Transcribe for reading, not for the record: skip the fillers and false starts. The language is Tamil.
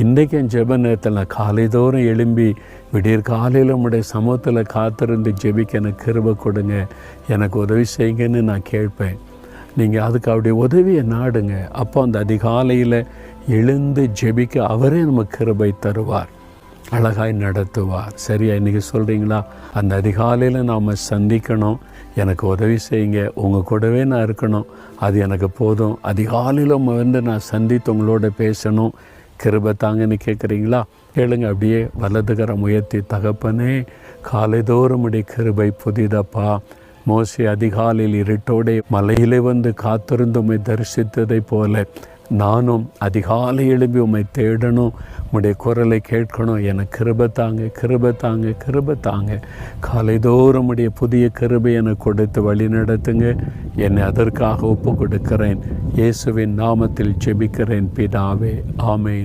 இன்றைக்கு என் ஜெப நேரத்தில் நான் காலைதோறும் எழும்பி விடியற் காலையில் உம்முடைய சமூகத்தில் காத்திருந்து ஜெபிக்க எனக்கு கிருபை கொடுங்க, எனக்கு உதவி செய்யுங்கன்னு நான் கேட்பேன். நீங்கள் அதுக்கு அவருடைய உதவியை நாடுங்க. அப்போ அந்த அதிகாலையில் எழுந்து ஜெபிக்க அவரே நமக்கு கிருபை தருவார், அழகாய் நடத்துவார். சரியா? இன்றைக்கி சொல்கிறீங்களா, அந்த அதிகாலையில் நாம் சந்திக்கணும், எனக்கு உதவி செய்யுங்க, உங்கள் கூடவே நான் இருக்கணும், அது எனக்கு போதும். அதிகாலையில் நான் சந்தித்து உங்களோட பேசணும், கிருபை தாங்கன்னு கேட்குறீங்களா? கேளுங்க. அப்படியே வலதுகரம் உயர்த்தி, தகப்பனே காலைதோறும் உடைய கிருபை புதிதப்பா. மோசே அதிகாலையில் இருட்டோடே மலையிலே வந்து காத்திருந்து உம்மை தரிசித்ததை போல நானும் அதிகாலை எழுப்பி உம்மை தேடணும், உம்முடைய குரலை கேட்கணும். எனக்கு கிருபை தாங்க, கிருபை தாங்க, கிருபை தாங்க. காலைதோறும் உடைய புதிய கிருபை எனக்கு கொடுத்து வழி நடத்துங்க. என்னை அதற்காக ஒப்பு கொடுக்கிறேன். இயேசுவின் நாமத்தில் ஜெபிக்கிறேன் பிதாவே, ஆமேன்.